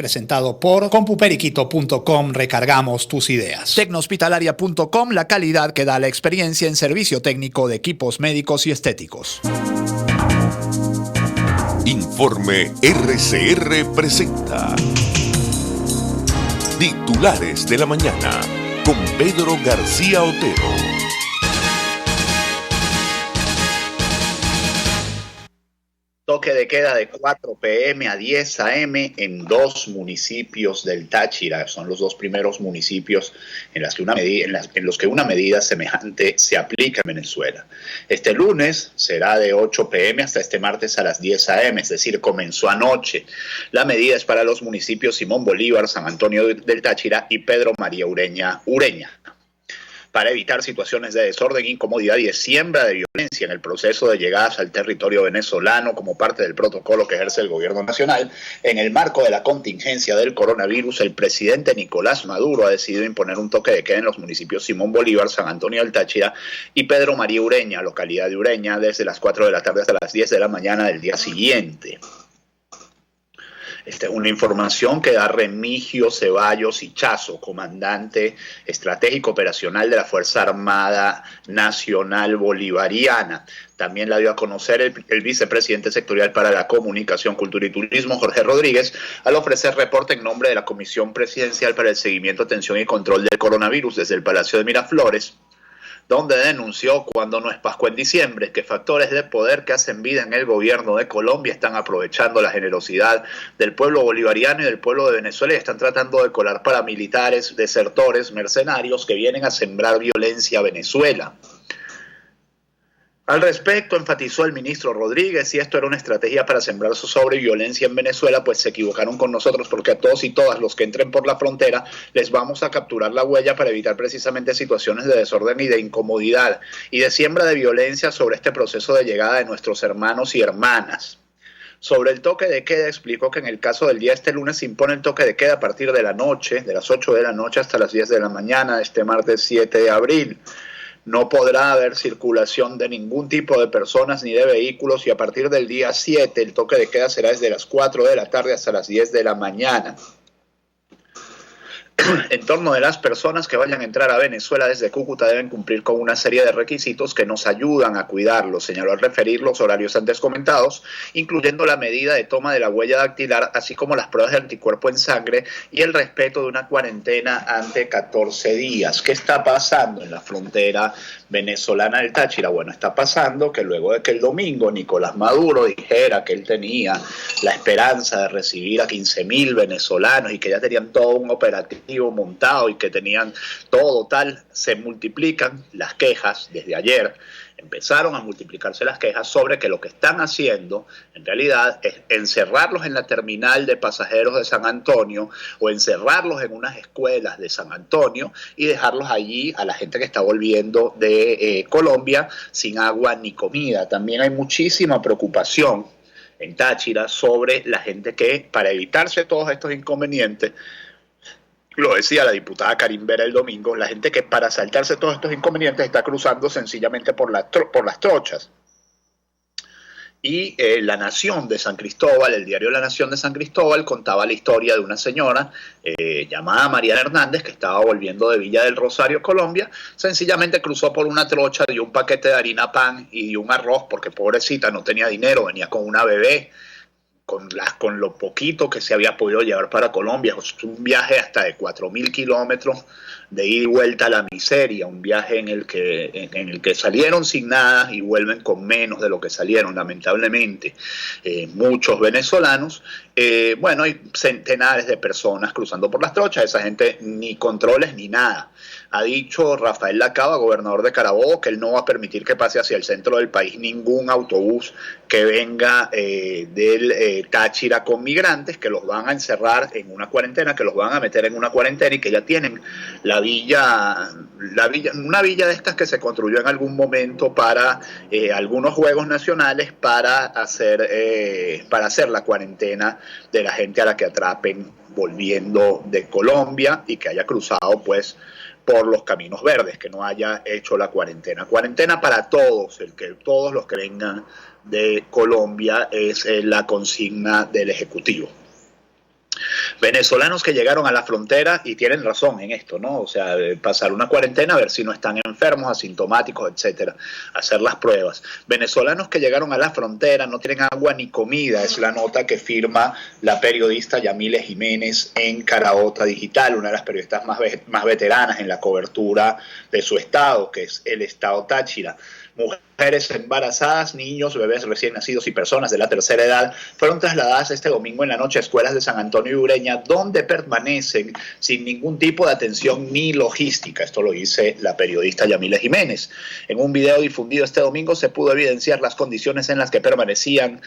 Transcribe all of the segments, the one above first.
presentado por compuperiquito.com. Recargamos tus ideas. Tecnohospitalaria.com, la calidad que da la experiencia en servicio técnico de equipos médicos y estéticos. Informe RCR presenta Titulares de la Mañana con Pedro García Otero. Toque de queda de 4 p.m. a 10 a.m. en 2 municipios del Táchira. Son los 2 primeros municipios en los que una medida semejante se aplica en Venezuela. Este lunes será de 8 p.m. hasta este martes a las 10 a.m., es decir, comenzó anoche. La medida es para los municipios Simón Bolívar, San Antonio del Táchira y Pedro María Ureña, para evitar situaciones de desorden, incomodidad y de siembra de violencia en el proceso de llegadas al territorio venezolano como parte del protocolo que ejerce el gobierno nacional. En el marco de la contingencia del coronavirus, el presidente Nicolás Maduro ha decidido imponer un toque de queda en los municipios Simón Bolívar, San Antonio del Táchira y Pedro María Ureña, localidad de Ureña, desde las 4 de la tarde hasta las 10 de la mañana del día siguiente. Una información que da Remigio Ceballos Hichazo, comandante estratégico operacional de la Fuerza Armada Nacional Bolivariana. También la dio a conocer el vicepresidente sectorial para la Comunicación, Cultura y Turismo, Jorge Rodríguez, al ofrecer reporte en nombre de la Comisión Presidencial para el Seguimiento, Atención y Control del Coronavirus desde el Palacio de Miraflores, donde denunció, cuando no es Pascua en diciembre, que factores de poder que hacen vida en el gobierno de Colombia están aprovechando la generosidad del pueblo bolivariano y del pueblo de Venezuela y están tratando de colar paramilitares, desertores, mercenarios que vienen a sembrar violencia a Venezuela. Al respecto, enfatizó el ministro Rodríguez, si esto era una estrategia para sembrar sobre violencia en Venezuela, pues se equivocaron con nosotros, porque a todos y todas los que entren por la frontera les vamos a capturar la huella para evitar precisamente situaciones de desorden y de incomodidad y de siembra de violencia sobre este proceso de llegada de nuestros hermanos y hermanas. Sobre el toque de queda, explicó que en el caso del día este lunes se impone el toque de queda a partir de la noche, de las 8 de la noche hasta las 10 de la mañana, este martes 7 de abril. No podrá haber circulación de ningún tipo de personas ni de vehículos y a partir del día 7 el toque de queda será desde las 4 de la tarde hasta las 10 de la mañana. En torno de las personas que vayan a entrar a Venezuela desde Cúcuta deben cumplir con una serie de requisitos que nos ayudan a cuidarlos, señaló al referir los horarios antes comentados, incluyendo la medida de toma de la huella dactilar, así como las pruebas de anticuerpo en sangre y el respeto de una cuarentena ante 14 días. ¿Qué está pasando en la frontera venezolana del Táchira? Bueno, está pasando que luego de que el domingo Nicolás Maduro dijera que él tenía la esperanza de recibir a 15.000 venezolanos y que ya tenían todo un operativo montado y que tenían todo tal, se multiplican las quejas desde ayer. Empezaron a multiplicarse las quejas sobre que lo que están haciendo en realidad es encerrarlos en la terminal de pasajeros de San Antonio o encerrarlos en unas escuelas de San Antonio y dejarlos allí a la gente que está volviendo de Colombia sin agua ni comida. También hay muchísima preocupación en Táchira sobre la gente que, para evitarse todos estos inconvenientes, lo decía la diputada Karin Vera el domingo, la gente que para saltarse todos estos inconvenientes está cruzando sencillamente por las trochas. Y La Nación de San Cristóbal, el diario La Nación de San Cristóbal, contaba la historia de una señora llamada Mariana Hernández, que estaba volviendo de Villa del Rosario, Colombia. Sencillamente cruzó por una trocha, dio un paquete de harina pan y dio un arroz, porque pobrecita no tenía dinero, venía con una bebé, con lo poquito que se había podido llevar para Colombia. Un viaje hasta de 4.000 kilómetros de ida y vuelta a la miseria, un viaje en el que salieron sin nada y vuelven con menos de lo que salieron, lamentablemente. Muchos venezolanos, hay centenares de personas cruzando por las trochas, esa gente ni controles ni nada. Ha dicho Rafael Lacaba, gobernador de Carabobo, que él no va a permitir que pase hacia el centro del país ningún autobús que venga del Táchira con migrantes, que los van a encerrar en una cuarentena, que los van a meter en una cuarentena y que ya tienen una villa de estas que se construyó en algún momento para algunos juegos nacionales para hacer la cuarentena de la gente a la que atrapen volviendo de Colombia y que haya cruzado por los caminos verdes, que no haya hecho la cuarentena. Cuarentena para todos, todos los que vengan de Colombia es la consigna del Ejecutivo. Venezolanos que llegaron a la frontera, y tienen razón en esto, ¿no? O sea, pasar una cuarentena, a ver si no están enfermos, asintomáticos, etcétera, hacer las pruebas. Venezolanos que llegaron a la frontera no tienen agua ni comida, es la nota que firma la periodista Yamile Jiménez en Caraota Digital, una de las periodistas más veteranas en la cobertura de su estado, que es el estado Táchira. Mujeres embarazadas, niños, bebés recién nacidos y personas de la tercera edad fueron trasladadas este domingo en la noche a escuelas de San Antonio y Ureña, donde permanecen sin ningún tipo de atención ni logística. Esto lo dice la periodista Yamile Jiménez. En un video difundido este domingo se pudo evidenciar las condiciones en las que permanecieron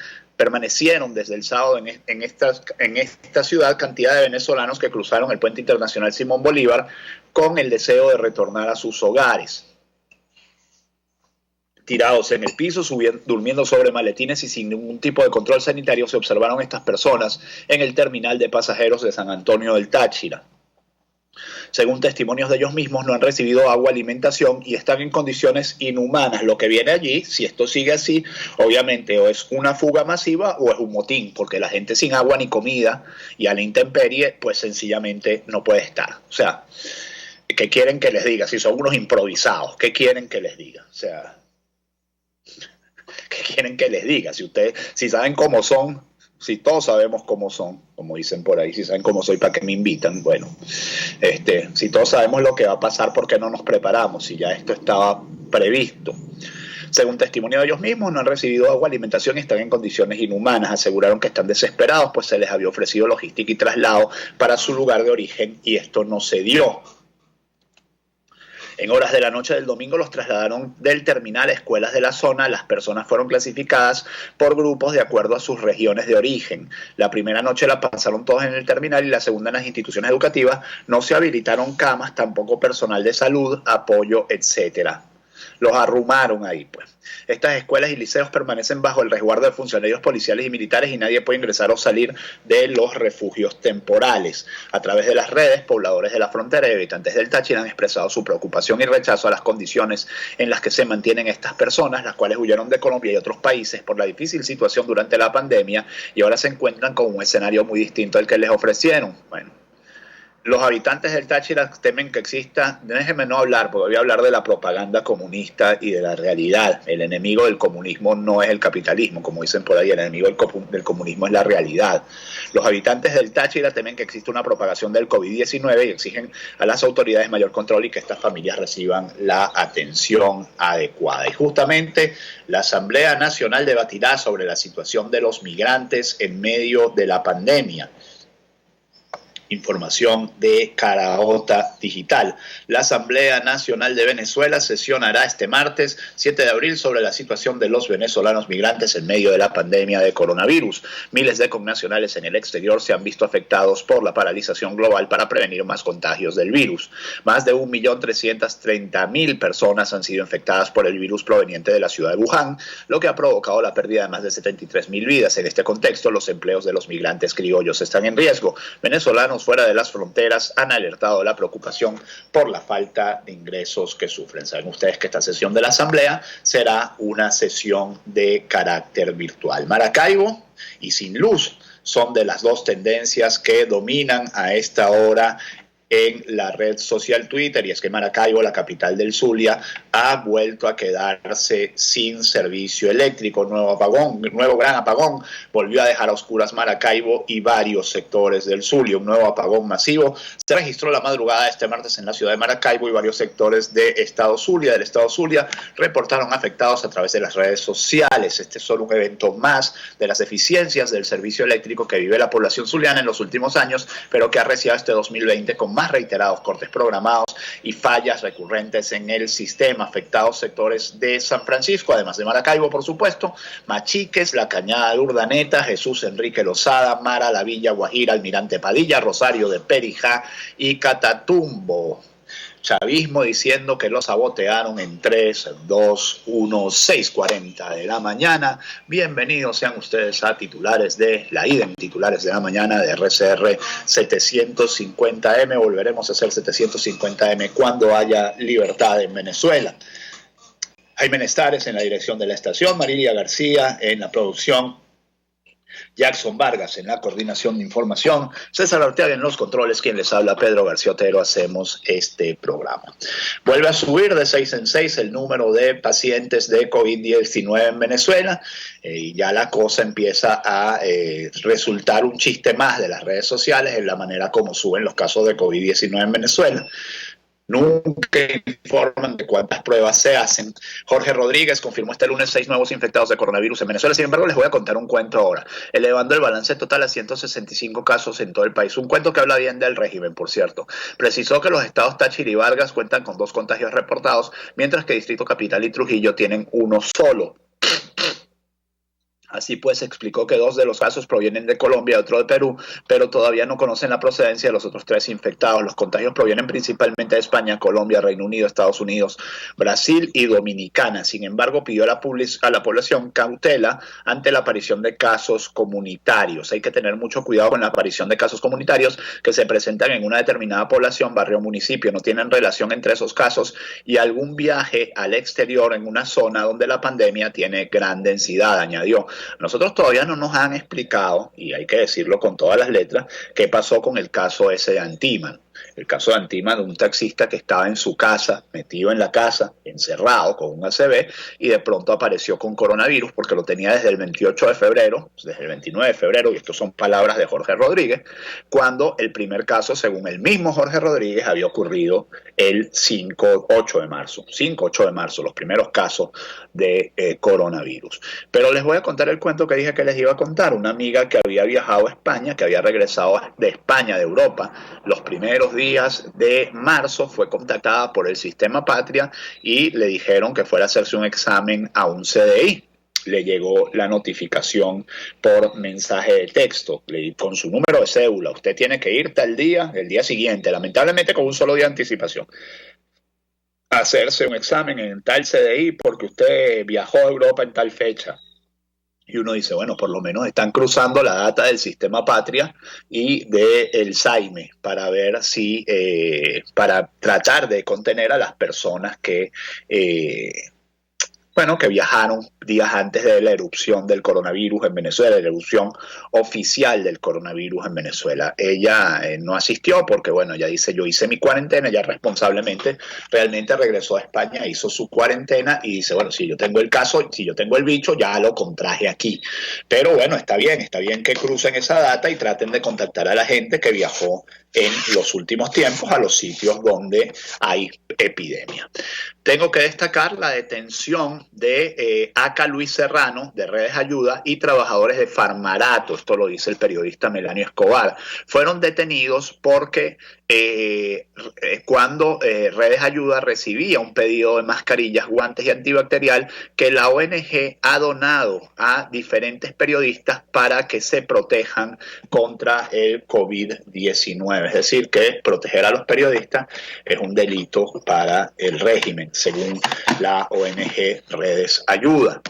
desde el sábado en esta ciudad cantidad de venezolanos que cruzaron el puente internacional Simón Bolívar con el deseo de retornar a sus hogares. Tirados en el piso, durmiendo sobre maletines y sin ningún tipo de control sanitario, se observaron estas personas en el terminal de pasajeros de San Antonio del Táchira. Según testimonios de ellos mismos, no han recibido agua, alimentación y están en condiciones inhumanas. Lo que viene allí, si esto sigue así, obviamente o es una fuga masiva o es un motín, porque la gente sin agua ni comida y a la intemperie, pues sencillamente no puede estar. O sea, ¿qué quieren que les diga? Si son unos improvisados, ¿qué quieren que les diga? O sea, ¿qué quieren que les diga? Si saben cómo son, si todos sabemos cómo son, como dicen por ahí, si saben cómo soy, ¿para qué me invitan? Bueno, si todos sabemos lo que va a pasar, ¿por qué no nos preparamos? Si ya esto estaba previsto. Según testimonio de ellos mismos, no han recibido agua, alimentación y están en condiciones inhumanas. Aseguraron que están desesperados, pues se les había ofrecido logística y traslado para su lugar de origen y esto no se dio. En horas de la noche del domingo los trasladaron del terminal a escuelas de la zona. Las personas fueron clasificadas por grupos de acuerdo a sus regiones de origen. La primera noche la pasaron todos en el terminal y la segunda en las instituciones educativas. No se habilitaron camas, tampoco personal de salud, apoyo, etcétera. Los arrumaron ahí, pues. Estas escuelas y liceos permanecen bajo el resguardo de funcionarios policiales y militares y nadie puede ingresar o salir de los refugios temporales. A través de las redes, pobladores de la frontera y habitantes del Táchira han expresado su preocupación y rechazo a las condiciones en las que se mantienen estas personas, las cuales huyeron de Colombia y otros países por la difícil situación durante la pandemia y ahora se encuentran con un escenario muy distinto al que les ofrecieron. Bueno, los habitantes del Táchira temen que exista, déjenme no hablar, porque voy a hablar de la propaganda comunista y de la realidad. El enemigo del comunismo no es el capitalismo, como dicen por ahí, el enemigo del comunismo es la realidad. Los habitantes del Táchira temen que exista una propagación del COVID-19 y exigen a las autoridades mayor control y que estas familias reciban la atención adecuada. Y justamente la Asamblea Nacional debatirá sobre la situación de los migrantes en medio de la pandemia. Información de Caraota Digital. La Asamblea Nacional de Venezuela sesionará este martes 7 de abril sobre la situación de los venezolanos migrantes en medio de la pandemia de coronavirus. Miles de connacionales en el exterior se han visto afectados por la paralización global para prevenir más contagios del virus. Más de 1.330.000 personas han sido infectadas por el virus proveniente de la ciudad de Wuhan, lo que ha provocado la pérdida de más de 73.000 vidas. En este contexto, los empleos de los migrantes criollos están en riesgo. Venezolanos fuera de las fronteras han alertado de la preocupación por la falta de ingresos que sufren. Saben ustedes que esta sesión de la Asamblea será una sesión de carácter virtual. Maracaibo y sin luz son de las dos tendencias que dominan a esta hora en la red social Twitter, y es que Maracaibo, la capital del Zulia, ha vuelto a quedarse sin servicio eléctrico. Nuevo gran apagón volvió a dejar a oscuras Maracaibo y varios sectores del Zulia. Un nuevo apagón masivo se registró la madrugada de este martes en la ciudad de Maracaibo y varios sectores del estado Zulia reportaron afectados a través de las redes sociales. Este es solo un evento más de las deficiencias del servicio eléctrico que vive la población zuliana en los últimos años, pero que ha arreciado este 2020 con más reiterados cortes programados y fallas recurrentes en el sistema. Afectados sectores de San Francisco, además de Maracaibo, por supuesto, Machiques, La Cañada de Urdaneta, Jesús Enrique Lozada, Mara, La Villa, Guajira, Almirante Padilla, Rosario de Perijá y Catatumbo. Chavismo diciendo que lo sabotearon en 3, 2, 1, 6:40 de la mañana. Bienvenidos sean ustedes a titulares de la IDEM, titulares de la mañana de RCR 750M. Volveremos a hacer 750M cuando haya libertad en Venezuela. Jaime Nestares en la dirección de la estación, Marilia García en la producción. Jackson Vargas en la coordinación de información, César Arteaga en los controles, quien les habla, Pedro García Otero, hacemos este programa. Vuelve a subir de 6 en 6 el número de pacientes de COVID-19 en Venezuela y ya la cosa empieza a resultar un chiste más de las redes sociales en la manera como suben los casos de COVID-19 en Venezuela. Nunca informan de cuántas pruebas se hacen. Jorge Rodríguez confirmó este lunes 6 nuevos infectados de coronavirus en Venezuela. Sin embargo, les voy a contar un cuento ahora, elevando el balance total a 165 casos en todo el país. Un cuento que habla bien del régimen, por cierto. Precisó que los estados Táchira y Vargas cuentan con 2 contagios reportados, mientras que Distrito Capital y Trujillo tienen uno solo. Así pues, explicó que 2 de los casos provienen de Colombia y otro de Perú, pero todavía no conocen la procedencia de los otros 3 infectados. Los contagios provienen principalmente de España, Colombia, Reino Unido, Estados Unidos, Brasil y Dominicana. Sin embargo, pidió a la población cautela ante la aparición de casos comunitarios. Hay que tener mucho cuidado con la aparición de casos comunitarios que se presentan en una determinada población, barrio o municipio. No tienen relación entre esos casos y algún viaje al exterior en una zona donde la pandemia tiene gran densidad, añadió. Nosotros todavía no nos han explicado, y hay que decirlo con todas las letras, qué pasó con el caso ese de Antiman. El caso de Antiman, de un taxista que estaba en su casa, metido en la casa, encerrado con un ACV, y de pronto apareció con coronavirus porque lo tenía desde el 28 de febrero, desde el 29 de febrero, y estas son palabras de Jorge Rodríguez, cuando el primer caso, según el mismo Jorge Rodríguez, había ocurrido el 5-8 de marzo. 5-8 de marzo, los primeros casos de coronavirus. Pero les voy a contar el cuento que dije que les iba a contar. Una amiga que había viajado a España, que había regresado de España, de Europa, los primeros días de marzo, fue contactada por el Sistema Patria y le dijeron que fuera a hacerse un examen a un CDI. Le llegó la notificación por mensaje de texto con su número de cédula. Usted tiene que ir tal día, el día siguiente, lamentablemente con un solo día de anticipación, a hacerse un examen en tal CDI porque usted viajó a Europa en tal fecha. Y uno dice, bueno, por lo menos están cruzando la data del Sistema Patria y del SAIME para ver si, para tratar de contener a las personas que viajaron días antes de la erupción del coronavirus en Venezuela, la erupción oficial del coronavirus en Venezuela. Ella no asistió porque, bueno, ella dice, yo hice mi cuarentena, ella responsablemente realmente regresó a España, hizo su cuarentena y dice, bueno, si yo tengo el caso, si yo tengo el bicho, ya lo contraje aquí. Pero bueno, está bien que crucen esa data y traten de contactar a la gente que viajó en los últimos tiempos a los sitios donde hay epidemia. Tengo que destacar la detención de Aca Luis Serrano, de Redes Ayuda, y trabajadores de Farmarato. Esto lo dice el periodista Melanio Escobar. Fueron detenidos porque cuando Redes Ayuda recibía un pedido de mascarillas, guantes y antibacterial que la ONG ha donado a diferentes periodistas para que se protejan contra el COVID-19. Es decir, que proteger a los periodistas es un delito para el régimen, según la ONG Redes Ayuda.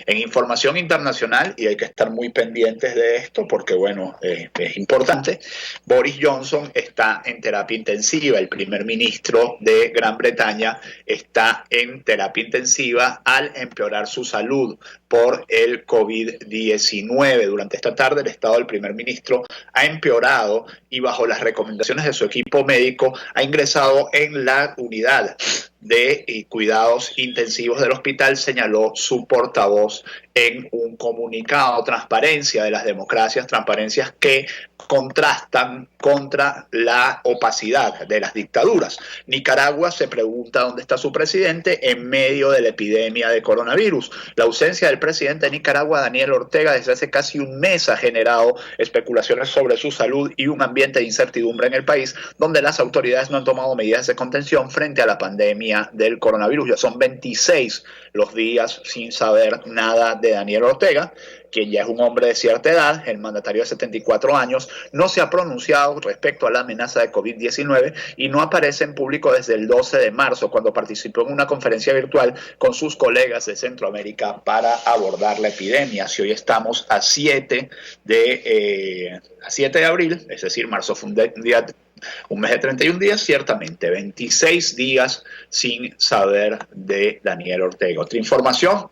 En información internacional, y hay que estar muy pendientes de esto porque, bueno, es importante, Boris Johnson está en terapia intensiva. El primer ministro de Gran Bretaña está en terapia intensiva al empeorar su salud por el COVID-19. Durante esta tarde, el estado del primer ministro ha empeorado y, bajo las recomendaciones de su equipo médico, ha ingresado en la unidad de cuidados intensivos del hospital, señaló su portavoz en un comunicado. Transparencia de las democracias, transparencias que contrastan contra la opacidad de las dictaduras. Nicaragua se pregunta dónde está su presidente en medio de la epidemia de coronavirus. La ausencia del presidente de Nicaragua, Daniel Ortega, desde hace casi un mes ha generado especulaciones sobre su salud y un ambiente de incertidumbre en el país, donde las autoridades no han tomado medidas de contención frente a la pandemia del coronavirus. Ya son 26 los días sin saber nada de Daniel Ortega, quien ya es un hombre de cierta edad. El mandatario de 74 años no se ha pronunciado respecto a la amenaza de COVID-19 y no aparece en público desde el 12 de marzo, cuando participó en una conferencia virtual con sus colegas de Centroamérica para abordar la epidemia. Si hoy estamos a 7 de abril, es decir, marzo fue un mes de 31 días, ciertamente 26 días sin saber de Daniel Ortega. Otra información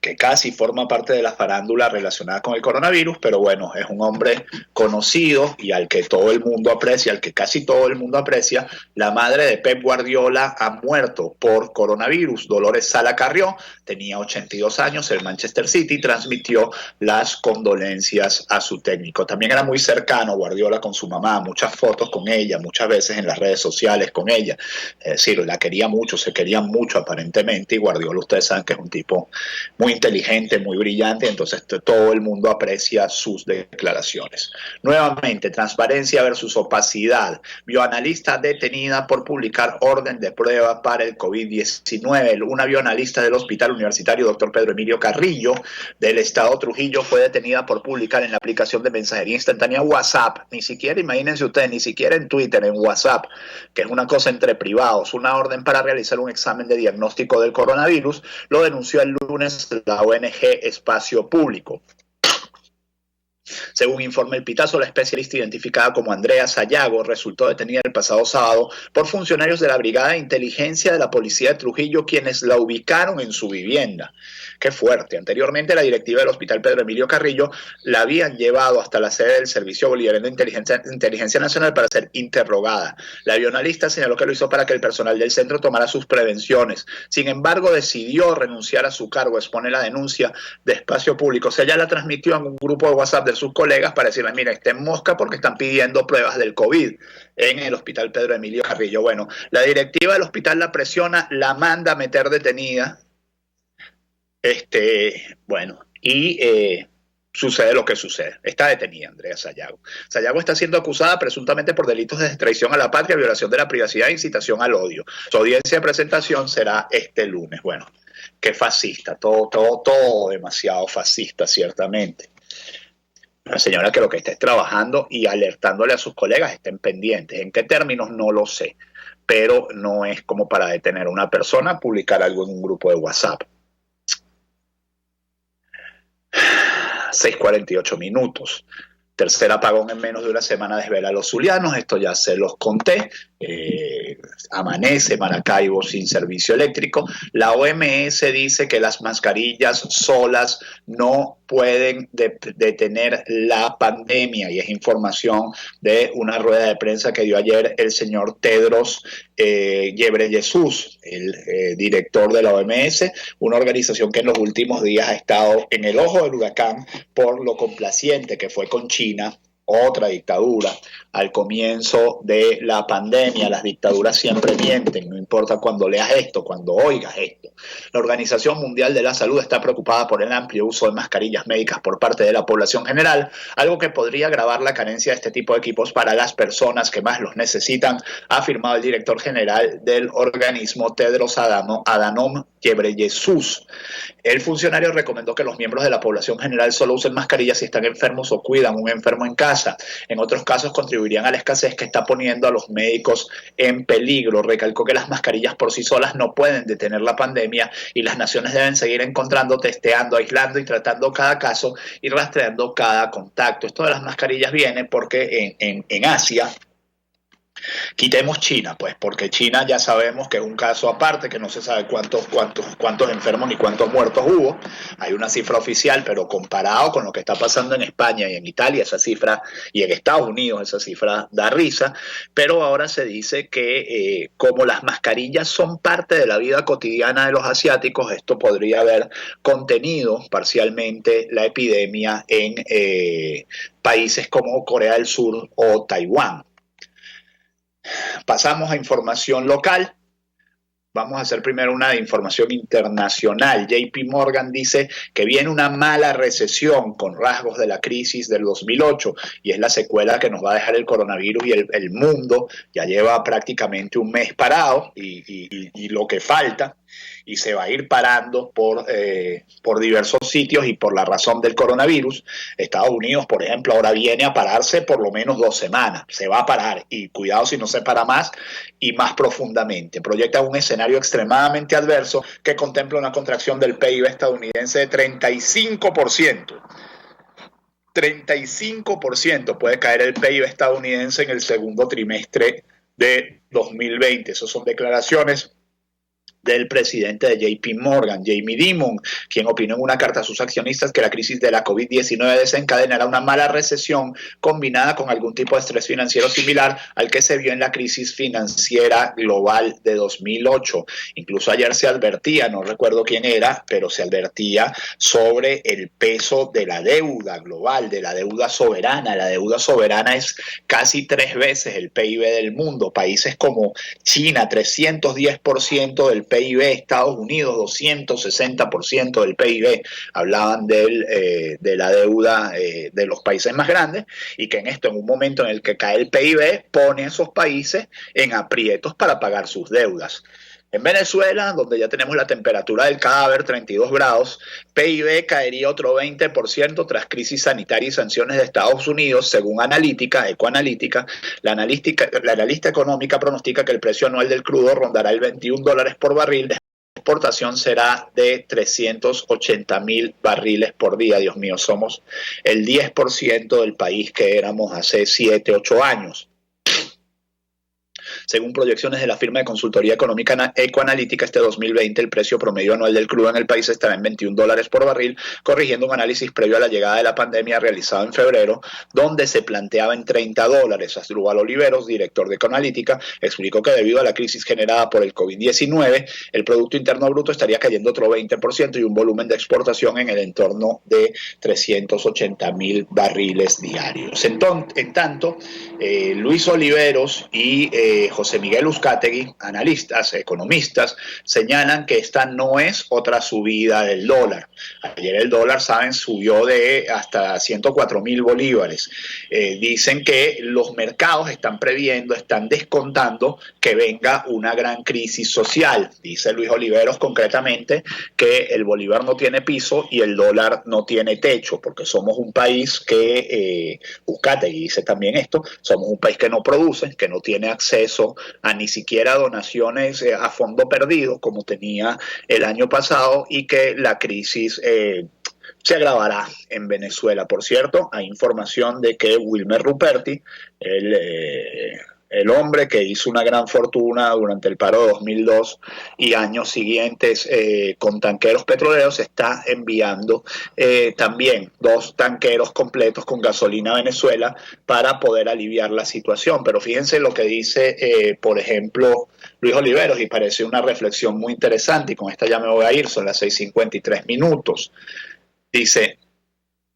que casi forma parte de la farándula relacionada con el coronavirus, pero bueno, es un hombre conocido y al que todo el mundo aprecia, al que casi todo el mundo aprecia. La madre de Pep Guardiola ha muerto por coronavirus. Dolores Sala Carrió tenía 82 años, el Manchester City transmitió las condolencias a su técnico. También era muy cercano Guardiola con su mamá, muchas fotos con ella, muchas veces en las redes sociales con ella. Es decir, la quería mucho, se querían mucho aparentemente, y Guardiola, ustedes saben que es un tipo muy inteligente, muy brillante, entonces todo el mundo aprecia sus declaraciones. Nuevamente, transparencia versus opacidad. Bioanalista detenida por publicar orden de prueba para el COVID-19. Una bioanalista del Hospital Universitario Dr. Pedro Emilio Carrillo del Estado Trujillo fue detenida por publicar en la aplicación de mensajería instantánea WhatsApp, ni siquiera, imagínense ustedes, ni siquiera en Twitter, en WhatsApp, que es una cosa entre privados, una orden para realizar un examen de diagnóstico del coronavirus. Lo denunció el lunes la ONG Espacio Público. Según informa El Pitazo, la especialista identificada como Andrea Sayago resultó detenida el pasado sábado por funcionarios de la Brigada de Inteligencia de la Policía de Trujillo, quienes la ubicaron en su vivienda. Qué fuerte. Anteriormente, la directiva del Hospital Pedro Emilio Carrillo la habían llevado hasta la sede del Servicio Bolivariano de Inteligencia Nacional para ser interrogada. La bioanalista señaló que lo hizo para que el personal del centro tomara sus prevenciones. Sin embargo, decidió renunciar a su cargo, expone la denuncia de Espacio Público. O sea, ella la transmitió en un grupo de WhatsApp de sus colegas para decirle, mira, está en mosca porque están pidiendo pruebas del COVID en el Hospital Pedro Emilio Carrillo. Bueno, la directiva del hospital la presiona, la manda a meter detenida. Sucede lo que sucede. Está detenida Andrea Sayago. Sayago está siendo acusada presuntamente por delitos de traición a la patria, violación de la privacidad e incitación al odio. Su audiencia de presentación será este lunes. Bueno, qué fascista, todo demasiado fascista, ciertamente. Una señora que lo que está es trabajando y alertándole a sus colegas, estén pendientes. ¿En qué términos? No lo sé, pero no es como para detener a una persona, publicar algo en un grupo de WhatsApp. 6:48. Tercer apagón en menos de una semana desvela a los zulianos. Esto ya se los conté. Amanece Maracaibo sin servicio eléctrico. La OMS dice que las mascarillas solas no pueden detener la pandemia, y es información de una rueda de prensa que dio ayer el señor Tedros Ghebreyesus, el director de la OMS, una organización que en los últimos días ha estado en el ojo del huracán por lo complaciente que fue con China, otra dictadura. Al comienzo de la pandemia, las dictaduras siempre mienten, no importa cuando leas esto, cuando oigas esto. La Organización Mundial de la Salud está preocupada por el amplio uso de mascarillas médicas por parte de la población general, algo que podría agravar la carencia de este tipo de equipos para las personas que más los necesitan, ha afirmado el director general del organismo, Tedros Adhanom Ghebreyesus. El funcionario recomendó que los miembros de la población general solo usen mascarillas si están enfermos o cuidan a un enfermo en casa. En otros casos contribuirían a la escasez que está poniendo a los médicos en peligro. Recalcó que las mascarillas por sí solas no pueden detener la pandemia y las naciones deben seguir encontrando, testeando, aislando y tratando cada caso y rastreando cada contacto. Esto de las mascarillas viene porque en Asia, quitemos China, pues, porque China ya sabemos que es un caso aparte, que no se sabe cuántos enfermos ni cuántos muertos hubo. Hay una cifra oficial, pero comparado con lo que está pasando en España y en Italia, esa cifra, y en Estados Unidos, esa cifra da risa. Pero ahora se dice que como las mascarillas son parte de la vida cotidiana de los asiáticos, esto podría haber contenido parcialmente la epidemia en países como Corea del Sur o Taiwán. Pasamos a información local. Vamos a hacer primero una de información internacional. JP Morgan dice que viene una mala recesión con rasgos de la crisis del 2008 y es la secuela que nos va a dejar el coronavirus, y el mundo ya lleva prácticamente un mes parado y lo que falta, y se va a ir parando por diversos sitios y por la razón del coronavirus. Estados Unidos, por ejemplo, ahora viene a pararse por lo menos 2 semanas. Se va a parar, y cuidado si no se para más y más profundamente. Proyecta un escenario extremadamente adverso que contempla una contracción del PIB estadounidense de 35%. 35% puede caer el PIB estadounidense en el segundo trimestre de 2020. Esas son declaraciones del presidente de JP Morgan, Jamie Dimon, quien opinó en una carta a sus accionistas que la crisis de la COVID-19 desencadenará una mala recesión combinada con algún tipo de estrés financiero similar al que se vio en la crisis financiera global de 2008. Incluso ayer se advertía, no recuerdo quién era, pero se advertía sobre el peso de la deuda global, de la deuda soberana. La deuda soberana es casi 3 veces el PIB del mundo. Países como China, 310% del PIB, Estados Unidos 260% del PIB, hablaban de la deuda de los países más grandes, y que en un momento en el que cae el PIB, pone a esos países en aprietos para pagar sus deudas. En Venezuela, donde ya tenemos la temperatura del cadáver, 32 grados, PIB caería otro 20% tras crisis sanitaria y sanciones de Estados Unidos, según Ecoanalítica. La analista económica pronostica que el precio anual del crudo rondará el $21 por barril. La exportación será de 380.000 barriles por día. Dios mío, somos el 10% del país que éramos hace 7, 8 años. Según proyecciones de la firma de consultoría económica Ecoanalítica, este 2020 el precio promedio anual del crudo en el país estará en $21 por barril, corrigiendo un análisis previo a la llegada de la pandemia realizado en febrero, donde se planteaba en $30. Asdrúbal Oliveros, director de Ecoanalítica, explicó que debido a la crisis generada por el COVID-19, el Producto Interno Bruto estaría cayendo otro 20% y un volumen de exportación en el entorno de 380.000 barriles diarios. En tanto, Luis Oliveros y José Miguel Uzcategui, analistas, economistas, señalan que esta no es otra subida del dólar. Ayer el dólar, saben, subió de hasta 104.000 bolívares. Dicen que los mercados están previendo, están descontando que venga una gran crisis social. Dice Luis Oliveros concretamente que el bolívar no tiene piso y el dólar no tiene techo, porque somos un país que, Uzcategui dice también esto, somos un país que no produce, que no tiene acceso a ni siquiera donaciones a fondo perdido como tenía el año pasado, y que la crisis se agravará en Venezuela. Por cierto, hay información de que Wilmer Ruperti, el hombre que hizo una gran fortuna durante el paro de 2002 y años siguientes con tanqueros petroleros, está enviando también 2 tanqueros completos con gasolina a Venezuela para poder aliviar la situación. Pero fíjense lo que dice, por ejemplo, Luis Oliveros, y parece una reflexión muy interesante, y con esta ya me voy a ir, son las 6:53. Dice: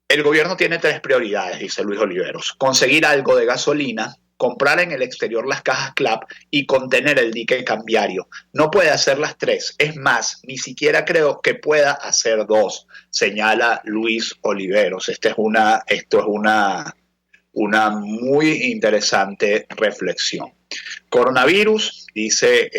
el gobierno tiene 3 prioridades, dice Luis Oliveros: conseguir algo de gasolina, comprar en el exterior las cajas CLAP y contener el dique cambiario. No puede hacer las 3. Es más, ni siquiera creo que pueda hacer 2, señala Luis Oliveros. Esto es una muy interesante reflexión. Coronavirus, dice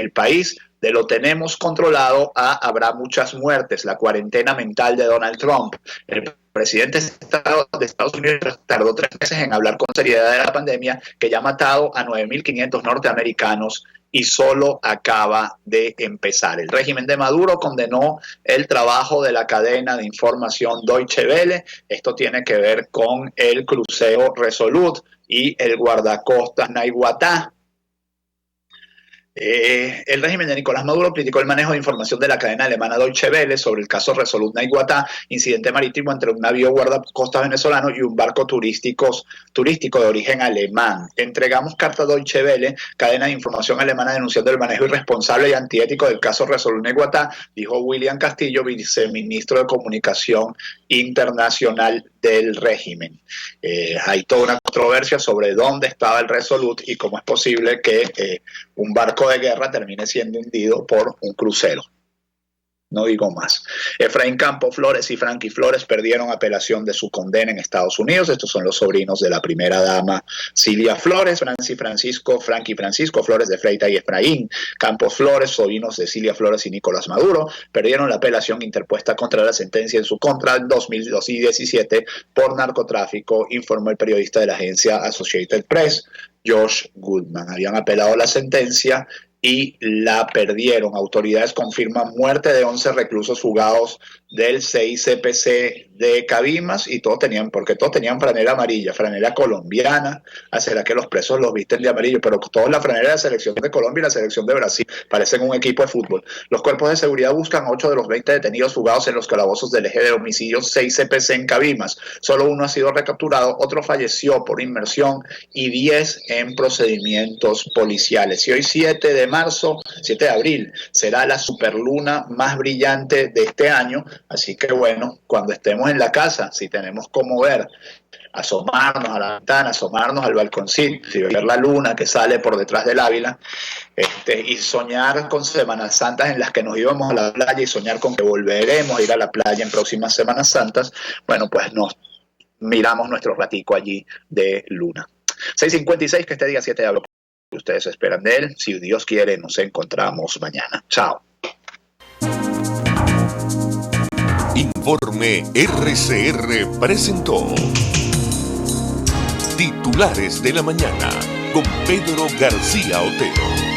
El País: de lo tenemos controlado a habrá muchas muertes. La cuarentena mental de Donald Trump. El presidente de Estados Unidos tardó 3 meses en hablar con seriedad de la pandemia, que ya ha matado a 9.500 norteamericanos y solo acaba de empezar. El régimen de Maduro condenó el trabajo de la cadena de información Deutsche Welle. Esto tiene que ver con el crucero Resolute y el guardacostas Naiguatá. El régimen de Nicolás Maduro criticó el manejo de información de la cadena alemana Deutsche Welle sobre el caso Resolute Naiguatá, incidente marítimo entre un navío guardacostas venezolano y un barco turístico de origen alemán. Entregamos carta a Deutsche Welle, cadena de información alemana, denunciando el manejo irresponsable y antiético del caso Resolute Naiguatá, dijo William Castillo, viceministro de Comunicación Internacional del régimen. Hay toda una controversia sobre dónde estaba el Resolute y cómo es posible que un barco de guerra termine siendo hundido por un crucero. No digo más. Efraín Campos Flores y Frankie Flores perdieron apelación de su condena en Estados Unidos. Estos son los sobrinos de la primera dama Cilia Flores, Frankie Francisco Flores de Freitas y Efraín Campos Flores, sobrinos de Cilia Flores y Nicolás Maduro, perdieron la apelación interpuesta contra la sentencia en su contra en 2017 por narcotráfico, informó el periodista de la agencia Associated Press, Josh Goodman. Habían apelado la sentencia y la perdieron. Autoridades confirman muerte de 11 reclusos fugados del CICPC de Cabimas y porque todos tenían franela amarilla, franela colombiana. ¿Será que los presos los visten de amarillo? Pero todos la franela de la selección de Colombia y la selección de Brasil, parecen un equipo de fútbol. Los cuerpos de seguridad buscan a 8 de los 20 detenidos fugados en los calabozos del eje de homicidios CICPC en Cabimas. Solo uno ha sido recapturado, otro falleció por inmersión y 10 en procedimientos policiales. Y hoy 7 de abril, será la superluna más brillante de este año, así que bueno, cuando estemos en la casa, si tenemos como ver, asomarnos a la ventana, asomarnos al balconcito y ver la luna que sale por detrás del Ávila, y soñar con Semanas Santas en las que nos íbamos a la playa y soñar con que volveremos a ir a la playa en próximas Semanas Santas, bueno, pues nos miramos nuestro ratico allí de luna. 6:56, que este día 7 de abril ustedes esperan de él. Si Dios quiere, nos encontramos mañana. Chao. Informe RCR presentó Titulares de la Mañana con Pedro García Otero.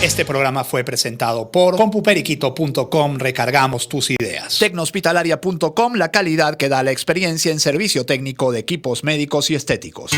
Este programa fue presentado por compuperiquito.com. Recargamos tus ideas. Tecnohospitalaria.com, la calidad que da la experiencia en servicio técnico de equipos médicos y estéticos.